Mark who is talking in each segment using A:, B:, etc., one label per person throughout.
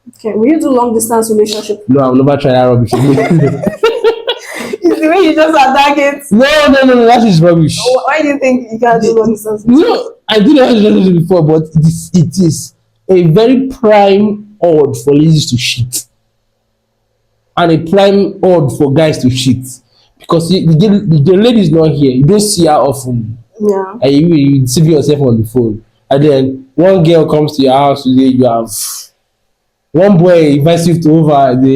A: Okay, will you do long distance relationship?
B: No, I'll never try that rubbish again.
A: It's the way you just attack it.
B: No, that is rubbish.
A: Why do you think you can't do long distance relationship?
B: No, I did have relationship before, but it is a very prime odd for ladies to cheat and a prime odd for guys to cheat because the lady is not here. You don't see her often,
A: Yeah.
B: and you see yourself on the phone, and then one girl comes to your house today. You have one boy invites you to over. They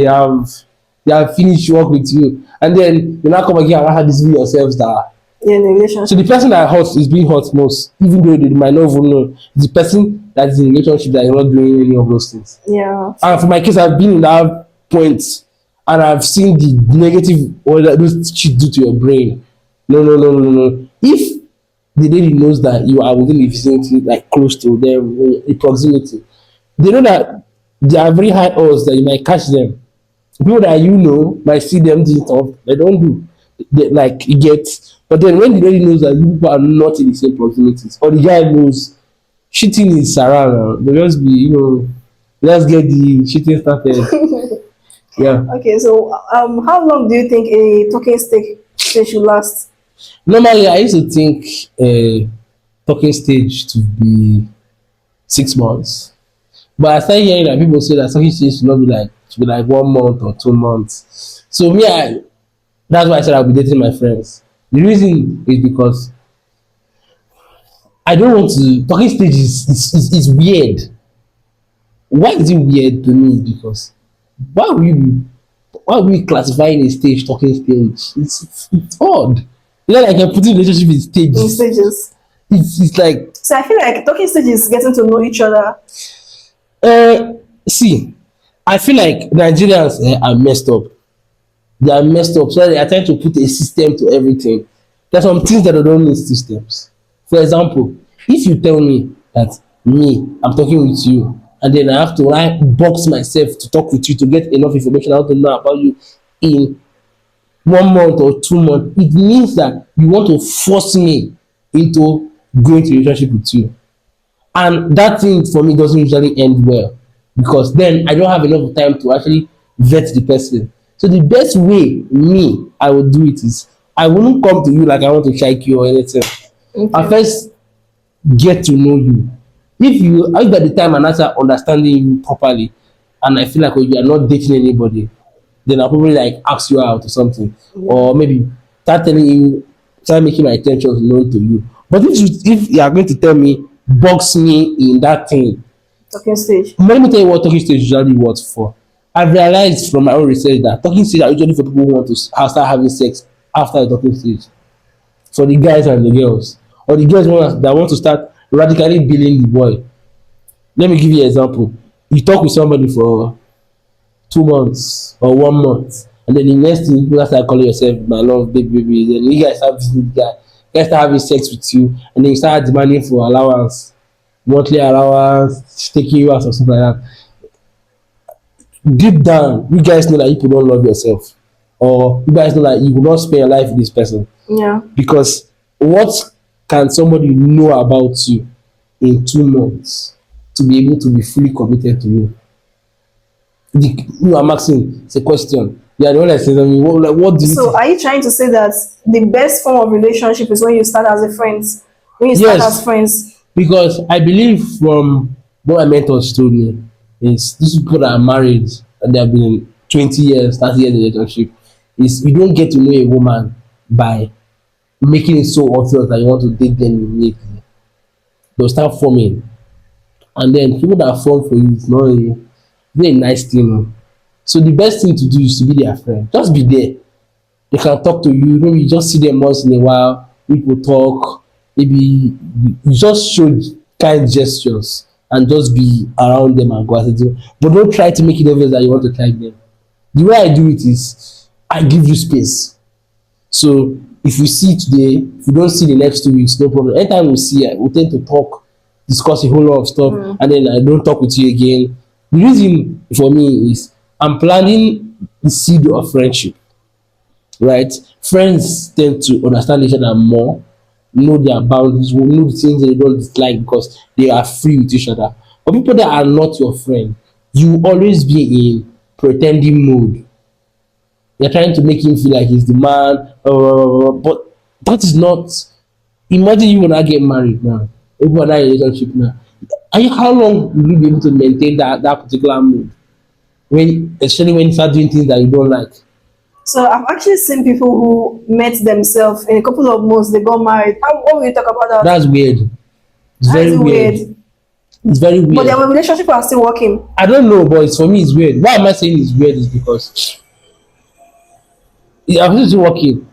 B: have finished work with you, and then you now come again and have this view yourselves that.
A: Yeah, in a
B: So
A: relationship.
B: the person that hurts is being hurt most, even though they might not even know. It's the person that is in a relationship that is not doing any of those things.
A: Yeah.
B: And for my case, I've been in that point and I've seen the negative or that those shit do to your brain. No. If the lady knows that you are within the vicinity, like close to them, in proximity, they know that there are very high odds that you might catch them. People that you know might see them doing stuff they don't do. They, like you get, but then when the lady knows that you people are not in the same proximities, or the guy knows cheating is around, they just be let's get the cheating started. Yeah.
A: Okay, so how long do you think a talking stage should last?
B: Normally, I used to think talking stage to be 6 months, but I started hearing that people say that talking stage should be like 1 month or 2 months. So me, that's why I said I'll be dating my friends. The reason is because I don't want to. Talking stage is weird. Why is it weird to me? Because why will you be, why will we classifying a stage talking stage? It's odd. You know, like I'm putting relationship in
A: In
B: stages.
A: stages.
B: It's like
A: So I feel like talking stage is getting to know each other.
B: see, I feel like Nigerians are messed up. They are messed up. So they are trying to put a system to everything. There's some things that I don't need systems. For example, if you tell me that I'm talking with you, and then I have to like box myself to talk with you to get enough information out to know about you in 1 month or 2 months, it means that you want to force me into going to a relationship with you. And that thing for me doesn't usually end well because then I don't have enough time to actually vet the person. So the best way I would do it is I wouldn't come to you like I want to check you or anything. I
A: Okay.
B: first get to know you. If by the time and after understanding you properly, and I feel like you are not dating anybody, then I'll probably like ask you out or something,
A: Yeah.
B: or maybe start making my intentions known to you. But if you are going to tell me box me in that thing,
A: Talking stage.
B: let me tell you what talking stage usually works for. I've realized from my own research that talking stage are usually for people who want to start having sex after the talking stage, for the guys and the girls, or the girls that want to start radically billing the boy. Let me give you an example. You talk with somebody for 2 months or 1 month, and then the next thing you start calling yourself my love, baby. Then you guys start visiting the guy, guys start having sex with you, and then you start demanding for allowance, monthly allowance, taking you out or something like that. Deep down, you guys know that you people don't love yourself, or you guys know that you will not spend your life with this person.
A: Yeah.
B: Because what can somebody know about you in 2 months to be able to be fully committed to you? You are Maxine, it's a question. You are the one that says, what do you
A: So
B: think?
A: are you trying to say that the best form of relationship is when you start as a friends? When you start as
B: Yes,
A: friends?
B: because I believe from what my mentors told me is these people that are married and they have been in 20 years, 30 years in a relationship, is you don't get to know a woman by making it so obvious that you want to date them immediately. They'll start forming. And then people that form for you is not a nice thing. Oh. So the best thing to do is to be their friend. Just be there. They can talk to you. Maybe you just see them once in a while. People talk. Maybe you just show kind gestures and just be around them and go as they do. But don't try to make it obvious that you want to try them. The way I do it is I give you space. So if we see today, if we don't see the next 2 weeks, no problem. Anytime we see, we tend to talk, discuss a whole lot of stuff, and then I don't talk with you again. The reason for me is I'm planting the seed of friendship, right? Friends tend to understand each other more, know their boundaries, know the things they don't dislike because they are free with each other. But people that are not your friend, you will always be in pretending mode. You're trying to make him feel like he's the man, but that is not. Imagine you when I get married now, if we're not in a relationship now. How long will you be able to maintain that particular mood? When, especially when you start doing things that you don't like.
A: So I've actually seen people who met themselves in a couple of months, they got married. What will you talk about that?
B: That's weird. It's
A: How is
B: very
A: it
B: weird.
A: weird?
B: It's very
A: But
B: weird.
A: their relationship are still working.
B: I don't know, but it's, for me, it's weird. Why am I saying it's weird? Is because I'm still working.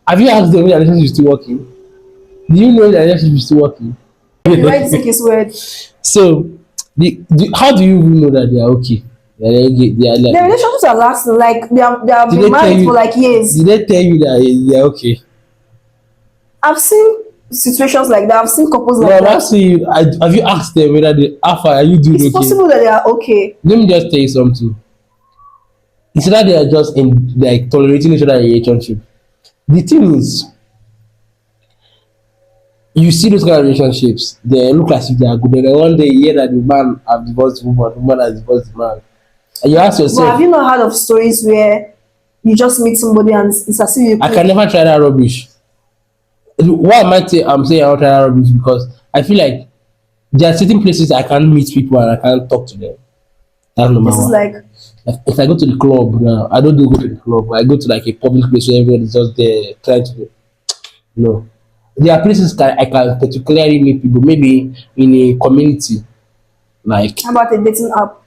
B: Have you asked them if their relationship is still working? Do you know their relationship is still working?
A: Okay, why do you think it's weird?
B: So, how do you even know that they are okay? They are
A: Their
B: like,
A: relationships are lasting. Like they have
B: did
A: been
B: they tell
A: married
B: you?
A: for like years.
B: Did they tell you that they are okay?
A: I've seen situations like that. I've seen couples
B: No,
A: like
B: I'm
A: that.
B: asking you. Have you asked them whether they are you doing
A: It's
B: okay?
A: possible that they are okay.
B: Let me just tell you something. It's not they are just in like tolerating each other in a relationship. The thing is, you see those kind of relationships, they look as if they are good. And then one day you hear that the man have divorced the woman has divorced the man. And you ask
A: But have
B: yourself,
A: you not heard of stories where you just meet somebody and it's as if you
B: I
A: click?
B: can never try that rubbish. Why am I say I'm saying I want to try that rubbish? Because I feel like there are certain places I can't meet people and I can't talk to them. That's number
A: This is
B: one.
A: like
B: Like, if I go to the club now, I don't do go to the club. I go to like a public place where everybody's just there trying to. No. There are places that I can particularly meet people, maybe in a community. Like,
A: how about a dating app?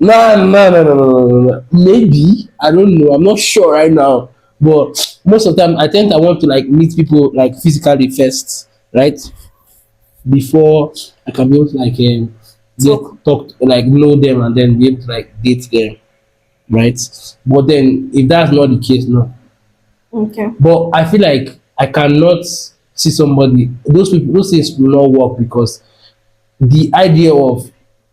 B: no. Maybe. I don't know. I'm not sure right now. But most of the time, I think I want to like meet people like physically first, right? Before I can be able to like get
A: So
B: talk, like know them and then be able to like date them, right? But then if that's not the case, no.
A: okay.
B: But I feel like I cannot see somebody, those people, those things will not work because the idea of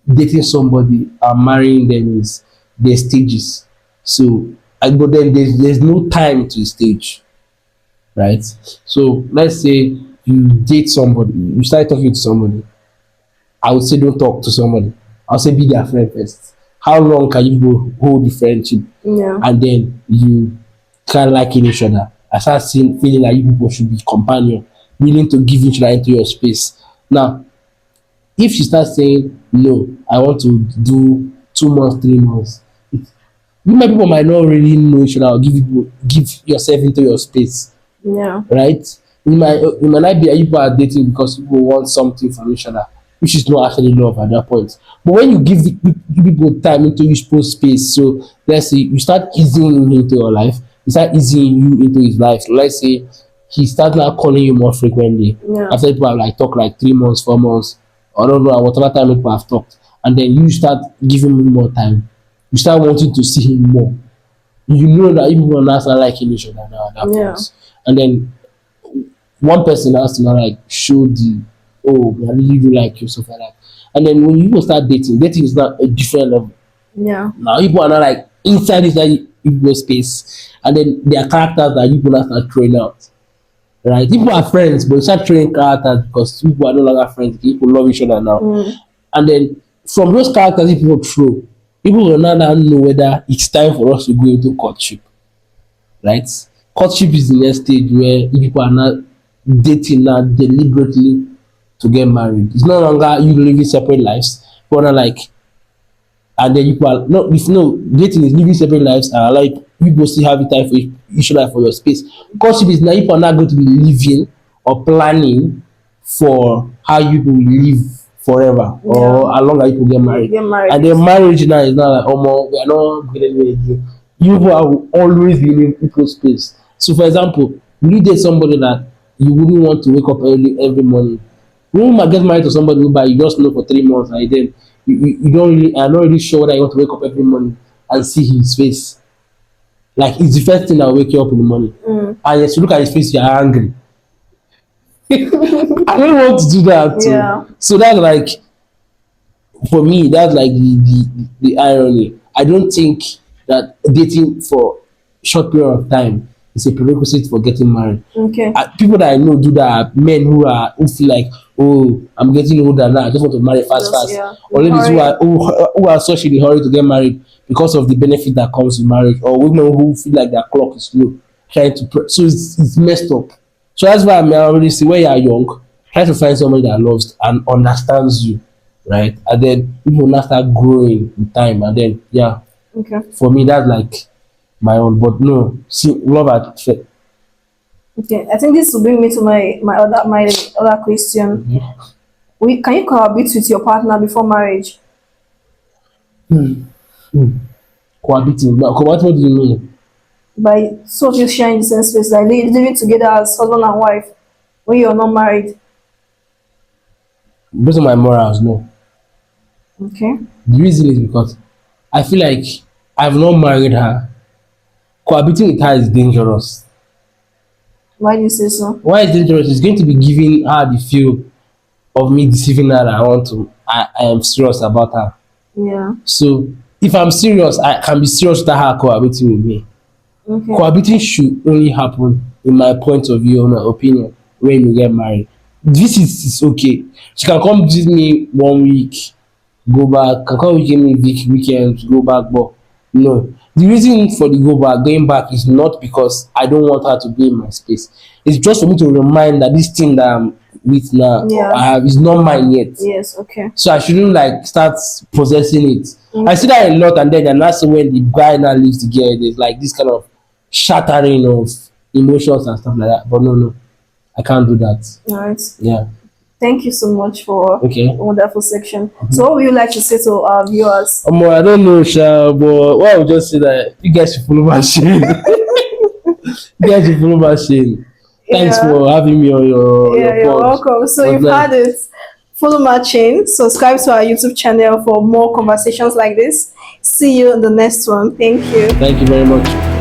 B: dating somebody and marrying them is there's stages. So, but then there's no time to the stage, right? So let's say you date somebody, you start talking to somebody. I would say don't talk to somebody. I'll say be their friend first. How long can you hold the friendship?
A: Yeah.
B: And then you can liking each other. I start seeing feeling like you people should be companion, willing to give each other into your space. Now, if she starts saying no, I want to do 2 months, 3 months, you my people might not really know each other or give yourself into your space,
A: Yeah.
B: right? It might not be that you people are dating because people want something from each other, which is not actually love at that point. But when you give people time into each people's space, so let's say you start easing him into your life, you start easing you into his life. Let's say he starts now calling you more frequently
A: Yeah.
B: after people have like talked like 3 months, 4 months, I don't know, whatever time people have talked, and then you start giving him more time. You start wanting to see him more. You know that you people now start liking each other now at that
A: Yeah.
B: point. And then one person has to now like show the oh I really do like you, stuff like that. And then when you people start dating is not a different level.
A: Yeah.
B: Now people are not like inside people space, and then there are characters that you people now start throwing out. Right? People are friends, but you start throwing characters because people are no longer friends. People love each other now. And then from those characters people throw, people will now know whether it's time for us to go into courtship. Right? Courtship is the next stage where people are not dating now deliberately to get married. It's no longer you living separate lives, but not like, and then you are no, if no, dating is living separate lives and like you go still have time for each other for your space. Courtship is now you are not going to be living or planning for how you will live forever or
A: Yeah.
B: how long are you will get married.
A: Get married.
B: And then marriage now is not like oh we are not getting married again. You will always be in people's space. So for example, you date somebody that you wouldn't want to wake up early every morning. When you might get married to somebody who by you just know for 3 months and then you don't really are not really sure whether you want to wake up every morning and see his face. Like it's the first thing that will wake you up in the morning. And yes, you look at his face, you're angry. I don't want to do that too.
A: Yeah.
B: So that's like for me, that's like the irony. I don't think that dating for short period of time is a prerequisite for getting married.
A: Okay.
B: People that I know do that are men who feel like oh, I'm getting older now, I just want to marry fast,
A: Just,
B: fast.
A: yeah.
B: Or ladies
A: Hurry.
B: who are such in a hurry to get married because of the benefit that comes with marriage, or women who feel like their clock is slow, trying to so it's messed up. So that's why I already say when you are young, try to find somebody that loves and understands you, right? And then people now start growing with time, and then yeah,
A: Okay.
B: for me that's like my own. But no, see, love at first.
A: Okay. I think this will bring me to my other question. Can you cohabit with your partner before marriage?
B: Cohabiting. Now, what do you mean?
A: By two of you sharing the same space, like living together as husband and wife when you're not married.
B: Based on my morals, no.
A: Okay.
B: The reason is because I feel like I've not married her. Cohabiting with her is dangerous.
A: Why do you say so?
B: Why is dangerous? It's going to be giving her the feel of me deceiving her that I am serious about her.
A: Yeah.
B: So if I'm serious, I can be serious without her cohabiting with me.
A: Okay.
B: Cohabiting should only happen, in my point of view, or my opinion, when you get married. This is okay. She can come visit me 1 week, go back, can come visit me weekend, go back, but no. The reason for the going back is not because I don't want her to be in my space. It's just for me to remind that this thing that I'm with now,
A: Yeah.
B: or I have, is not mine yet.
A: Yes. Okay.
B: So I shouldn't like start possessing it.
A: Mm.
B: I see that a lot, and then that's when the guy now lives together. There's like this kind of shattering of emotions and stuff like that. But no, I can't do that.
A: All right.
B: Yeah.
A: Thank you so much for
B: Okay.
A: a wonderful section. So, what would you like to say to our viewers?
B: I don't know, Sha, but what I would just say that you guys should follow my shame. You guys should follow my shame. Thanks
A: Yeah.
B: for having me on your
A: Yeah, you're
B: pod.
A: welcome. So,
B: Was
A: you've
B: nice.
A: had it. Follow MatchChayn. Subscribe to our YouTube channel for more conversations like this. See you in the next one. Thank you.
B: Thank you very much.